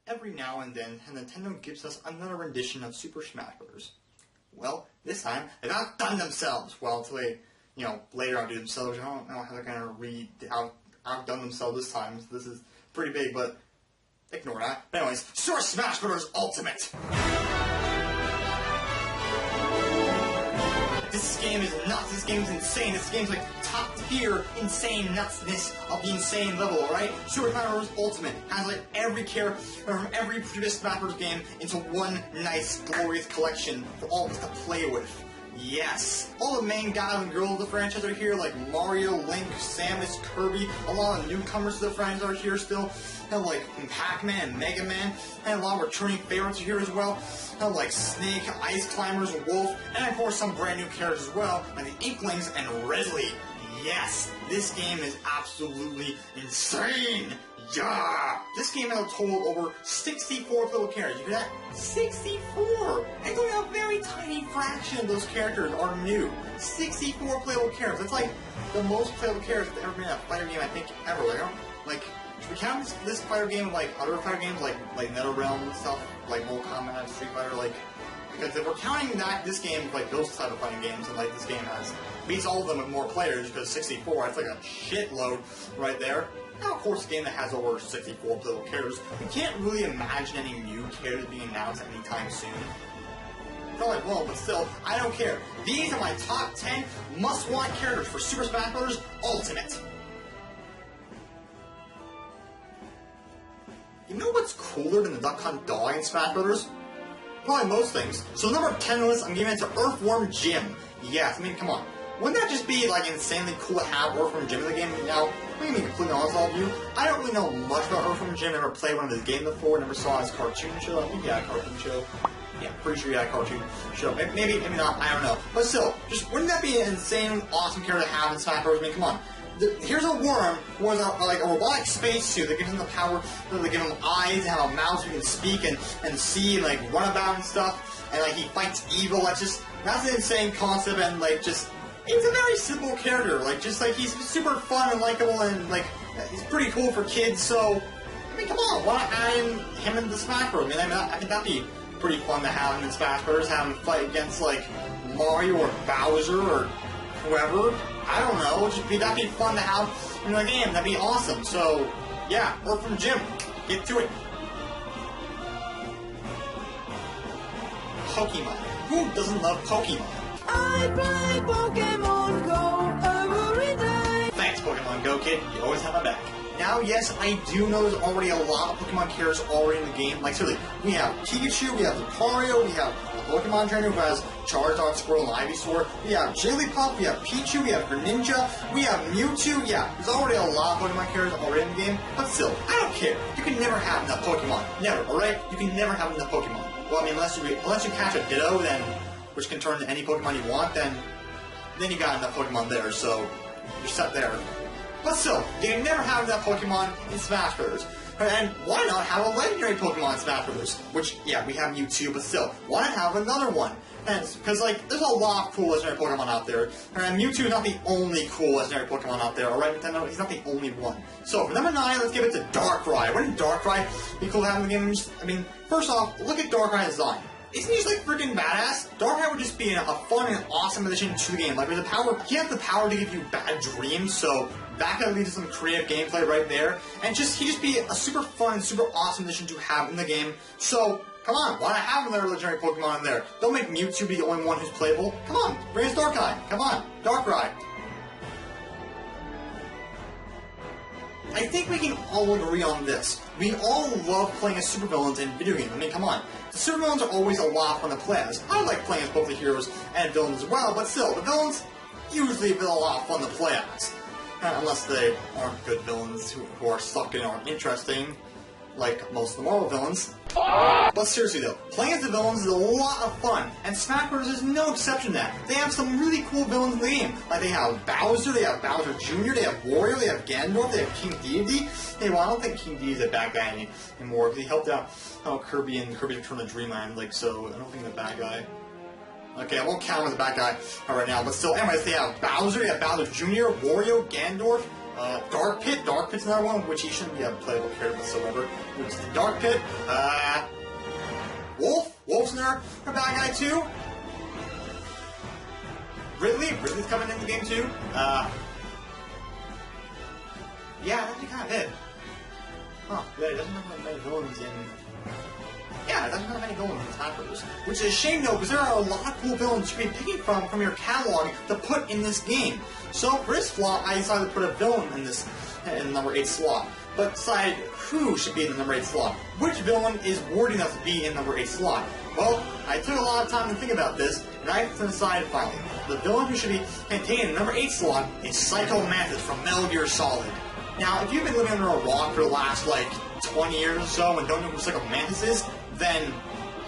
Every now and then, Nintendo gives us another rendition of Super Smash Bros. Well, this time, they've outdone themselves. Well, until they, later outdo themselves. I don't know how they're going to outdone themselves this time. So this is pretty big, but ignore that. But anyways, Super Smash Bros. Ultimate! This game is nuts. This game is insane. This game's like top tier insane nutsness of the insane level, alright? Super Smash Bros. Ultimate has like every character from every previous Smash Bros. Game into one nice, glorious collection for all of us to play with. Yes! All the main guys and girls of the franchise are here, like Mario, Link, Samus, Kirby. A lot of newcomers to the franchise are here still. And like Pac-Man and Mega Man. And a lot of returning favorites are here as well. And like Snake, Ice Climbers, Wolf, and of course some brand new characters as well, like the Inklings and Wriothesley. Yes! This game is absolutely insane! Yeah! This game has a total of over 64 little characters. You hear that? 64! And only a very tiny fraction of those characters are new. 64 playable characters. That's like the most playable characters that's ever been in a fighter game, I think, ever. Should we count this fighter game like other fighter games, like NetherRealm and stuff, like Mortal Kombat, Street Fighter, because if we're counting this game like those type of fighting games, and like this game beats all of them with more players, because 64, that's like a shitload right there. Now, of course, a game that has over 64 playable characters, we can't really imagine any new characters being announced anytime soon. Probably won't, but still, I don't care. These are my top 10 must-want characters for Super Smash Bros. Ultimate. You know what's cooler than the Duck Hunt dog in Smash Bros? Probably most things. So number 10 on the list, I'm giving it to Earthworm Jim. Yes, I mean, come on. Wouldn't that just be, like, insanely cool to have Earthworm Jim in the game? Now, I'm gonna be completely honest with all of you. I don't really know much about Earthworm Jim. Never played one of his games before. Never saw his cartoon show. I think he had a cartoon show. Yeah, pretty sure he had a cartoon show. Maybe not. I don't know. But still, just wouldn't that be an insane, awesome character to have in Smash Bros? I mean, come on. Here's a worm who has a robotic spacesuit that gives him the power, that give him eyes and have a mouth so he can speak and see and like run about and stuff, and like he fights evil. That's an insane concept, and it's a very simple character. He's super fun and likable, and he's pretty cool for kids. So I mean, come on, why not add him into Smash Bros? I think that'd be pretty fun to have him in Smash Bros. Have him fight against like Mario or Bowser or whoever. I don't know, that'd be fun to have in the game, that'd be awesome. So, yeah, Earthworm Jim, get to it. Pokemon. Who doesn't love Pokemon? I play Pokemon Go every day. Thanks, Pokemon Go, kid. You always have my back. Now, yes, I do know there's already a lot of Pokemon characters already in the game. Like, seriously, we have Pikachu, we have Lucario, we have a Pokemon trainer who has Charizard, Squirtle, and Ivysaur. We have Jigglypuff, we have Pichu, we have Greninja, we have Mewtwo. Yeah, there's already a lot of Pokemon characters already in the game. But still, I don't care. You can never have enough Pokemon. Never, alright? You can never have enough Pokemon. Well, I mean, unless you catch a Ditto, then, which can turn into any Pokemon you want, then you got enough Pokemon there, so you're set there. But still, you can never have enough Pokemon in Smash Bros. And why not have a legendary Pokemon in Smash Bros? Which, yeah, we have Mewtwo, but still, why not have another one? And because, there's a lot of cool legendary Pokemon out there. And Mewtwo is not the only cool legendary Pokemon out there, alright, Nintendo? He's not the only one. So, for number 9, let's give it to Darkrai. Wouldn't Darkrai be cool to have in the game? First off, look at Darkrai's design. Isn't he just freaking badass? Darkrai would just be a fun and awesome addition to the game. He has the power to give you bad dreams, so that could lead to some creative gameplay right there. And he'd just be a super fun, super awesome addition to have in the game. So, come on, why not have another legendary Pokemon in there? Don't make Mewtwo be the only one who's playable. Come on, bring us Darkrai. Come on, Darkrai. I think we can all agree on this. We all love playing as supervillains in video games. I mean, come on. The supervillains are always a lot of fun to play as. I like playing as both the heroes and villains as well, but still, the villains usually have been a lot of fun to play as. Unless they aren't good villains who are suck and aren't interesting, like most of the Marvel villains. But seriously though, playing as the villains is a lot of fun, and Smash Bros. Is no exception to that. They have some really cool villains in the game. Like they have Bowser, they have Bowser Jr., they have Wario, they have Ganondorf, they have King Dedede. Hey, well, I don't think King Dedede is a bad guy anymore, because he helped out Kirby and Kirby's Return to Dreamland, so I don't think he's a bad guy. Okay, I won't count him as a bad guy right now, but still, anyways, they have Bowser, they have Bowser Jr., Wario, Ganondorf, Dark Pit. Dark Pit's another one, which he shouldn't be a playable character whatsoever. Which is the Dark Pit. Wolf. Wolf's another bad guy too. Ridley. Ridley's coming in the game too. Yeah, that'd be kind of it. Huh. Yeah, it doesn't have many villains in... Yeah, it doesn't have any villains in Smash Bros. Which is a shame though, because there are a lot of cool villains you can be picking from your catalog to put in this game. So for this slot, I decided to put a villain in the number 8 slot. But decide who should be in the number 8 slot. Which villain is worthy enough to be in number 8 slot? Well, I took a lot of time to think about this, and I decided finally. The villain who should be contained in the number 8 slot is Psycho Mantis from Metal Gear Solid. Now, if you've been living under a rock for the last, 20 years or so and don't know who Psycho Mantis is, then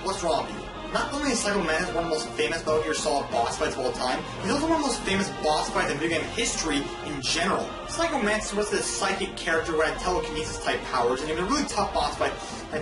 what's wrong with you? Not only is Psycho Mantis one of the most famous Metal Gear Solid boss fights of all time, he's also one of the most famous boss fights in video game history in general. Psycho Mantis was this psychic character who had telekinesis type powers, and he was a really tough boss fight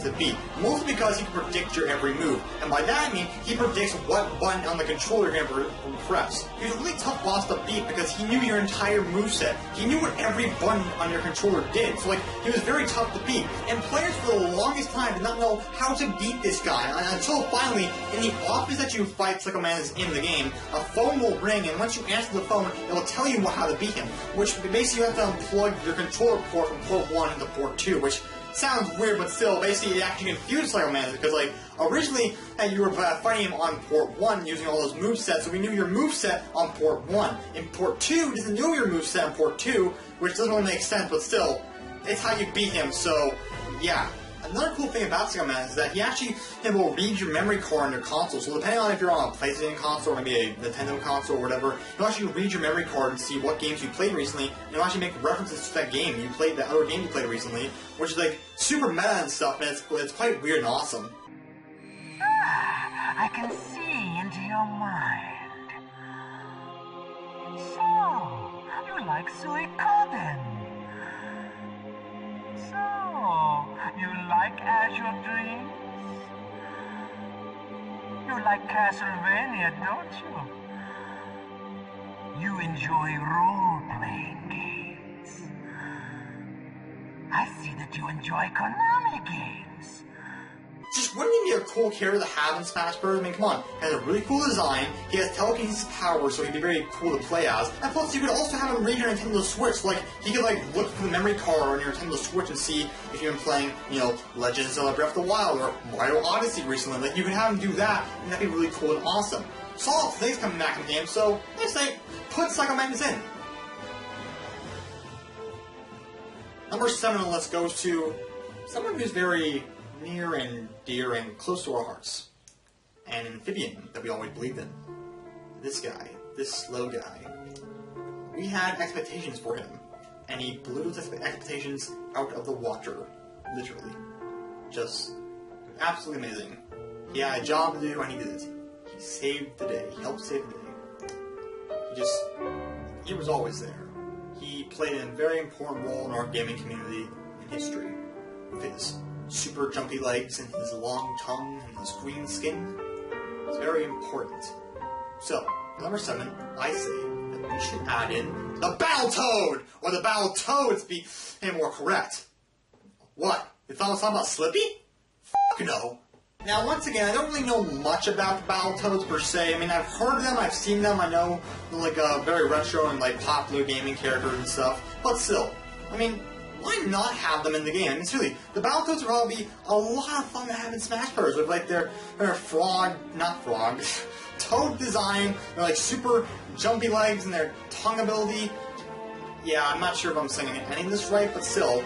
to beat, mostly because he can predict your every move. And by that I mean, he predicts what button on the controller you're going to press. He was a really tough boss to beat because he knew your entire moveset. He knew what every button on your controller did, so he was very tough to beat. And players for the longest time did not know how to beat this guy, until finally, in the office that you fight Psycho Mantis in the game, a phone will ring, and once you answer the phone, it will tell you how to beat him, which basically you have to unplug your controller port from port 1 into port 2, which sounds weird, but still, basically, it actually confused Psycho Mantis, because, originally, you were fighting him on port 1 using all those movesets, so we knew your moveset on port 1. In port 2, doesn't know your moveset on port 2, which doesn't really make sense, but still, it's how you beat him, so, yeah. Another cool thing about Psycho Mantis is that he will read your memory card on your console. So depending on if you're on a PlayStation console or maybe a Nintendo console or whatever, he'll actually read your memory card and see what games you played recently, and he'll actually make references to that game you played, that other game you played recently, which is super meta and stuff, and it's quite weird and awesome. I can see into your mind. So, you like Suikoden? So, you like Azure Dreams? You like Castlevania, don't you? You enjoy role-playing games. I see that you enjoy Konami games. Just wouldn't he be a cool character to have in Smash Bros? I mean, come on. He has a really cool design, he has telekinesis power, so he'd be very cool to play as. And plus, you could also have him read your Nintendo Switch. He could, look through the memory card on your Nintendo Switch and see if you've been playing, Legend of Zelda Breath of the Wild or Mario Odyssey recently. You could have him do that, and that'd be really cool and awesome. Solid Snake's coming back in the game, so I say, put Psycho Mantis in. Number 7 on the list goes to someone who's very near and dear and close to our hearts. An amphibian that we always believed in. This guy, this slow guy. We had expectations for him, and he blew those expectations out of the water. Literally. Just absolutely amazing. He had a job to do, and he did it. He saved the day. He helped save the day. He was always there. He played a very important role in our gaming community and history. With his super jumpy legs and his long tongue and his green skin. It's very important. So, number 7, I say that we should add in the Battletoad! Or the Battletoads, to be more correct. What? You thought I was talking about Slippy? Fuck no. Now, once again, I don't really know much about the Battletoads per se. I mean, I've heard of them, I've seen them, I know they're very retro and popular gaming characters and stuff. But still, I mean, why not have them in the game? I mean, seriously, the Battletoads would probably be a lot of fun to have in Smash Bros. With their toad design, their super jumpy legs and their tongue ability. Yeah, I'm not sure if I'm saying any of this right, but still,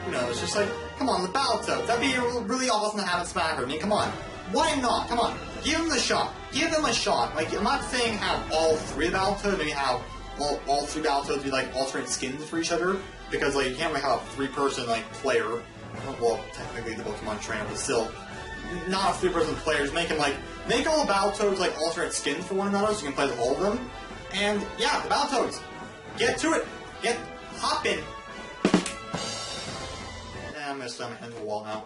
it's just come on, the Battletoads. That'd be really awesome to have in Smash Bros. I mean, come on. Why not? Come on. Give them the shot. Give them a shot. I'm not saying have all 3 Battletoads, maybe have all 3 Battletoads be alternate skins for each other. Because you can't have a 3-person player. Well, technically the Pokemon trainer, but still not a 3-person player. Just make all the Battletoads alternate skins for one another, so you can play with all of them. And yeah, the Battletoads, get to it, hop in. I'm gonna slam my head in the wall now.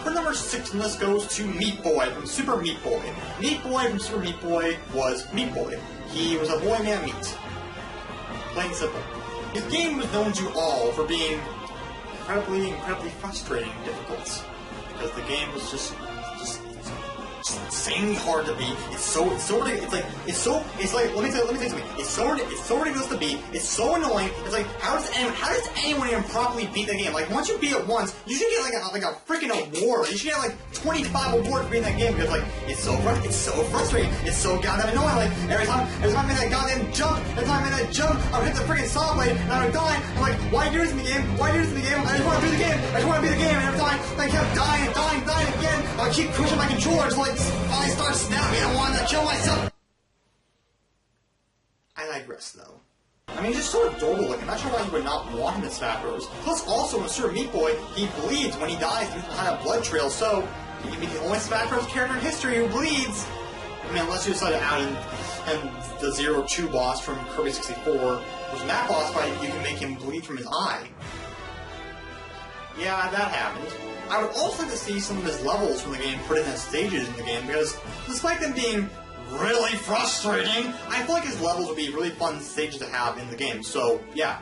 For number 6 on the list goes to Meat Boy from Super Meat Boy. Meat Boy from Super Meat Boy was Meat Boy. He was a boy man meat. Plain and simple. His game was known to all for being incredibly frustrating and difficult. Because the game was just insanely hard to beat. It's like, let me tell you something. It's so ridiculous to beat. It's so annoying. It's like, how does anyone even properly beat the game? Like, once you beat it once, you should get like a freaking award. You should get like 25 awards for beating that game because like, it's so frustrating. It's so goddamn annoying. Like, every time I'm in that goddamn jump, I'll hit the freaking saw blade and I'm dying. I'm like, why do this in the game? I just want to beat the game. And every time I kept dying again, I keep pushing my controller until like I start snapping. I want to kill myself. I digress, though. I mean, he's just so adorable looking. I'm not sure why you would not want him in Smash Bros. Plus, also, in Super Meat Boy, he bleeds when he dies due to the kind of blood trail, so he can be the only Smash Bros. Character in history who bleeds. I mean, unless you decide to add in the 0-2 boss from Kirby 64, which in that boss fight, you can make him bleed from his eye. Yeah, that happened. I would also like to see some of his levels from the game put in as stages in the game, because despite them being really frustrating, I feel like his levels would be really fun stages to have in the game, so yeah.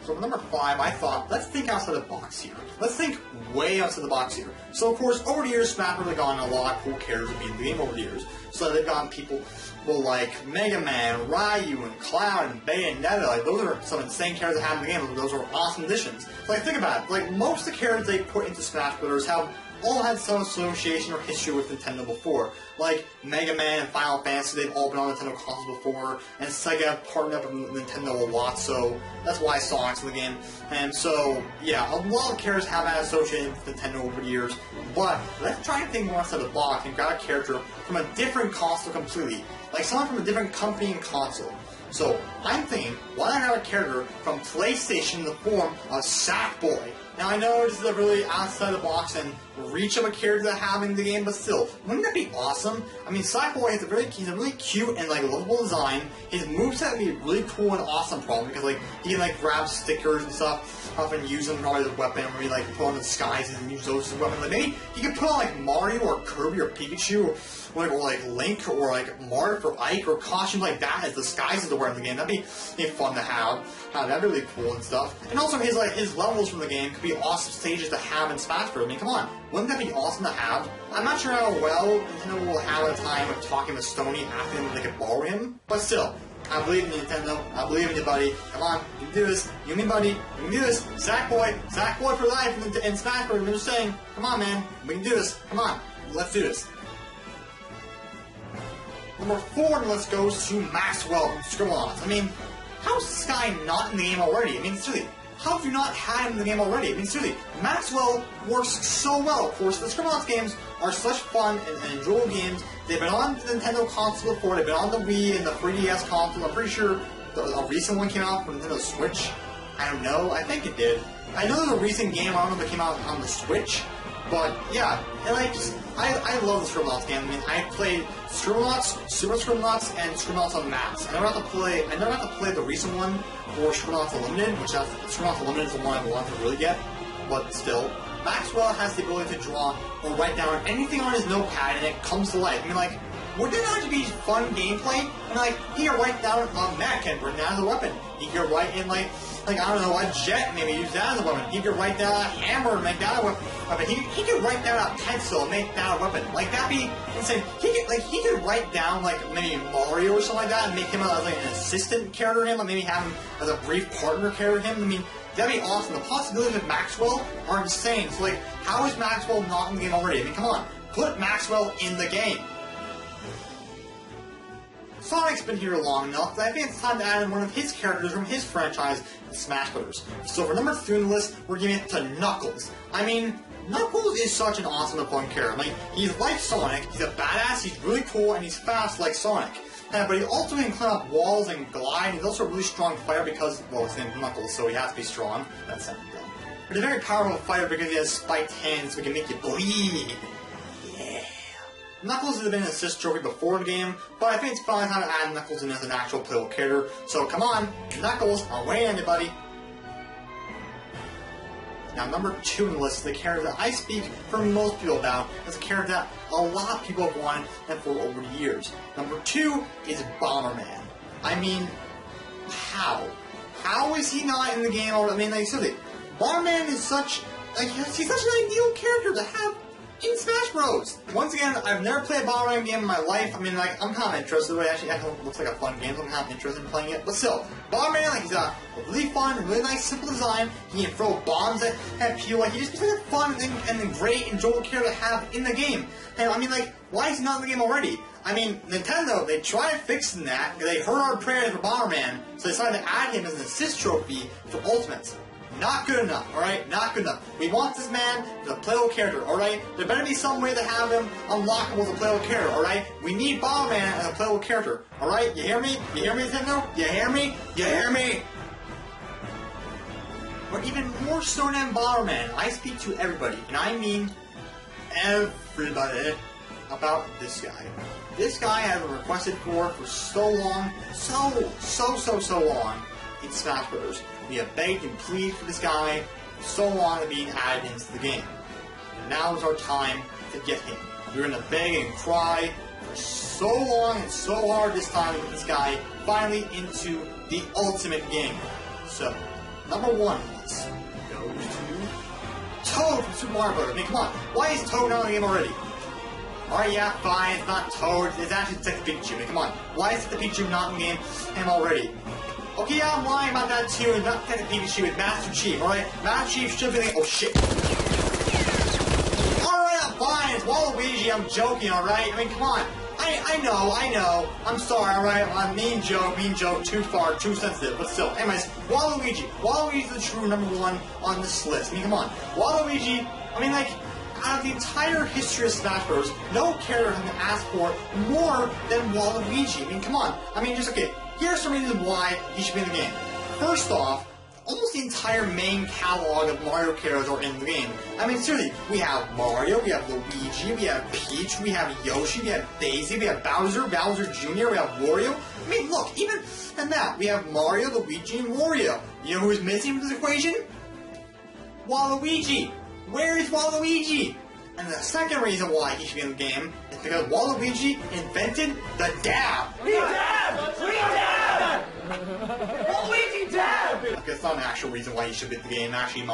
So for number 5, I thought, let's think outside the box here. Let's think way outside the box here. So of course, over the years, Smash Bros. Have gotten a lot of cool characters to be in the game over the years. So they've gotten people like Mega Man, Ryu, and Cloud, and Bayonetta. Like, those are some insane characters that have in the game. Those are awesome additions. So, like, think about it. Like, most of the characters they put into Smash Bros. Have all had some association or history with Nintendo before. Like Mega Man and Final Fantasy, they've all been on Nintendo consoles before, and Sega partnered up with Nintendo a lot, so that's why Sonic's in the game. And so, yeah, a lot of characters have had associated with Nintendo over the years, but let's try and think more outside the box and grab a character from a different console completely. Like someone from a different company and console. So, I'm thinking, why not have a character from PlayStation in the form of Sackboy? Now, I know this is a really outside the box and reach of a character to have in the game, but still, wouldn't that be awesome? I mean, Sackboy he's a really cute and like lovable design. His moveset would be really cool and awesome, probably because like he can like grab stickers and stuff and use them probably as a weapon, or he like put on disguises and use those as a weapon. Like maybe he could put on like Mario or Kirby or Pikachu or like Link or like Marth or Ike or costumes like that as disguises to wear in the game. That'd be fun to have. That'd be really cool and stuff. And also his levels from the game could be awesome stages to have in Smash Bros. I mean, come on, wouldn't that be awesome to have? I'm not sure how well Nintendo will have a time of talking with Stoney after they could borrow him, but still, I believe in Nintendo. I believe in you, buddy. Come on, you can do this. You and me, buddy. We can do this. Sackboy for life in Smash Bros. I'm just saying, come on, man. We can do this. Come on, let's do this. Number 4 on the list goes to Maxwell from Scribblenauts. I mean, how is this guy not in the game already? I mean, seriously, how have you not had him in the game already? I mean, seriously, Maxwell works so well. Of course, the Scribblenauts games are such fun and enjoyable games. They've been on the Nintendo console before. They've been on the Wii and the 3DS console. I'm pretty sure a recent one came out for Nintendo Switch. I don't know. I think it did. I know there's a recent game. I don't know if it came out on the Switch. But yeah, and I love the Scribblenauts game. I mean, I played Scribblenauts, Super Scribblenauts, and Scribblenauts on Maps. I never got to play the recent one or Scribblenauts Unlimited, which Scribblenauts Unlimited is the one I want to really get. But still, Maxwell has the ability to draw or write down anything on his notepad, and it comes to life. I mean, like, would that not be fun gameplay? And like, he could write down a mech and bring that as a weapon. He could write in like I don't know, a jet, maybe use that as a weapon. He could write down a hammer and make that a weapon. He could write down a pencil and make that a weapon. Like, that'd be insane. He could write down like maybe Mario or something like that and make him as like an assistant character to him, like maybe have him as a brief partner character to him. I mean, that'd be awesome. The possibilities of Maxwell are insane. So like, how is Maxwell not in the game already? I mean, come on, put Maxwell in the game. Sonic's been here long enough that I think it's time to add in one of his characters from his franchise, Smash Bros. So for number 3 on the list, we're giving it to Knuckles. I mean, Knuckles is such an awesome and fun character. Like, he's like Sonic, he's a badass, he's really cool, and he's fast like Sonic. But he also can climb up walls and glide. He's also a really strong fighter because, well, his name's Knuckles, so he has to be strong. That sounds dumb. But he's a very powerful fighter because he has spiked hands, so he can make you bleed. Knuckles has been an assist trophy before the game, but I think it's finally time to add Knuckles in as an actual playable character. So come on, Knuckles, away anybody. Now number 2 on the list is the character that I speak for most people about. It's a character that a lot of people have wanted and for over the years. Number 2 is Bomberman. I mean, how? How is he not in the game already? I mean, like, seriously, Bomberman is such, like, he's such an ideal character to have in Smash Bros. Once again, I've never played a Bomberman game in my life. I mean, like, I'm kind of interested in it. Actually, it looks like a fun game, so I'm kind of interested in playing it. But still, Bomberman, like, he's got a really fun, really nice, simple design. He can throw bombs at people. Like, he just looks like a fun and great, enjoyable character to have in the game. And, I mean, like, why is he not in the game already? I mean, Nintendo, they tried fixing that. They heard our prayers for Bomberman, so they decided to add him as an assist trophy for Ultimates. Not good enough, alright? Not good enough. We want this man as a playable character, alright? There better be some way to have him unlockable as a playable character, alright? We need Bomberman as a playable character, alright? You hear me? You hear me, Nintendo? You hear me? You hear me? But even more so than Bomberman, I speak to everybody, and I mean everybody, about this guy. This guy has been requested for so long, so long in Smash Bros. We have begged and pleaded for this guy for so long to be added into the game. And now is our time to get him. We're going to beg and cry for so long and so hard this time to get this guy finally into the Ultimate game. So, number one goes to Toad from Super Mario Bros. I mean, come on. Why is Toad not in the game already? Alright, yeah, fine, it's not Toad, it's actually Detective Pikachu. I mean, come on. Why is Detective Pikachu not in the game already? Okay, yeah, I'm lying about that too. It's not Detective Pikachu, it's Master Chief, alright? Master Chief should be the... Oh, shit. Alright, fine, it's Waluigi, I'm joking, alright? I mean, come on. I know. I'm sorry, alright? I'm mean joke, too far, too sensitive, but still. Anyways, Waluigi. Waluigi's the true number one on this list. I mean, come on. Waluigi, I mean, like... Out of the entire history of Smash Bros., no character has been asked for more than Waluigi. I mean, come on. I mean, just, okay, here's some reasons why he should be in the game. First off, almost the entire main catalog of Mario characters are in the game. I mean, seriously, we have Mario, we have Luigi, we have Peach, we have Yoshi, we have Daisy, we have Bowser Jr., we have Wario. I mean, look, even than that, we have Mario, Luigi, and Wario. You know who's missing from this equation? Waluigi. Where is Waluigi? And the second reason why he should be in the game is because Waluigi invented the dab. He dabbed! We dabbed! Waluigi dabbed! Okay, it's not an actual reason why he should be in the game. Actually,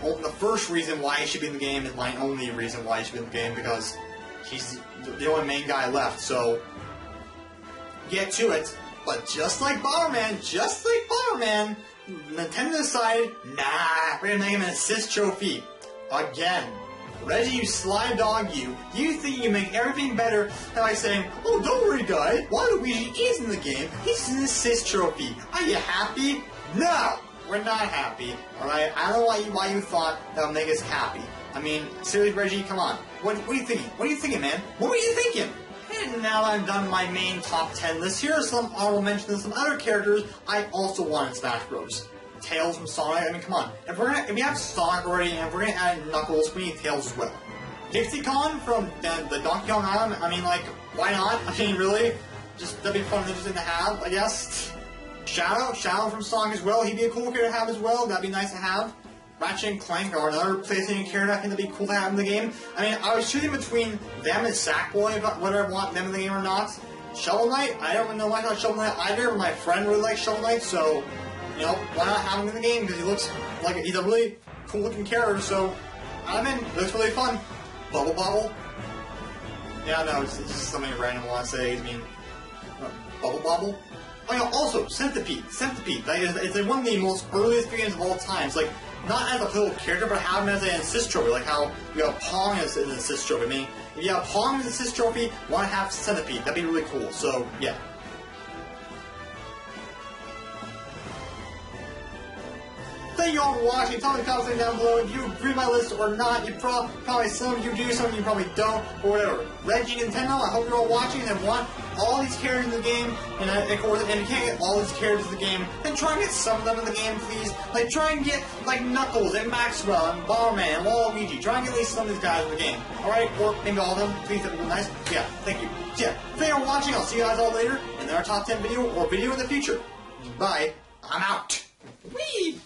the first reason why he should be in the game is my only reason why he should be in the game, because he's the only main guy left, so get to it. But just like Bomberman, Nintendo decided, nah, we're gonna make him an assist trophy. Again. Reggie, you slime dog, you think you can make everything better by saying, oh, don't worry, guys, Waluigi is in the game, he's an assist trophy. Are you happy? No! We're not happy, alright? I don't know why you thought that would make us happy. I mean, seriously, Reggie, come on. What are you thinking? What are you thinking, man? What were you thinking? And now that I've done my main top 10 list, here are some honorable mentions of some other characters I also want in Smash Bros. Tails from Sonic. I mean, come on. If we have Sonic already, and if we're gonna add Knuckles, we need Tails as well. Dixie Kong from the Donkey Kong Island. I mean, like, why not? I mean, really, just that'd be fun and interesting to have, I guess. Shadow from Sonic as well. He'd be a cool character to have as well. That'd be nice to have. Ratchet and Clank are another PlayStation character I think that'd be cool to have in the game. I mean, I was choosing between them and Sackboy, whether I want them in the game or not. Shovel Knight, I don't really know much about Shovel Knight either, but my friend really likes Shovel Knight, so, you know, why not have him in the game? Because he looks like he's a really cool looking character, so I'm in. It looks really fun. Bubble Bobble. Yeah, no, it's just something random I want to say. I mean, Bubble Bobble. Oh, yeah, also, Centipede. Like, it's like one of the most earliest games of all time. It's like, not as a playable character, but have him as an assist trophy, like how you have Pong as an assist trophy. I mean, if you have Pong as an assist trophy, want to have Centipede, that'd be really cool, so, yeah. Thank you all for watching. Tell me in the comments down below if you agree with my list or not. You probably some of you do, some of you probably don't, or whatever. Reggie, Nintendo, I hope you're all watching and want all these characters in the game, and if you can't get all these characters in the game, then try and get some of them in the game, please. Like, try and get, like, Knuckles and Maxwell and Bomberman and Waluigi. Try and get at least some of these guys in the game. Alright? Or maybe all of them. Please, that would be nice. Yeah, thank you. So, yeah, thank you for watching. I'll see you guys all later in our top 10 video or video in the future. Bye. I'm out. Whee!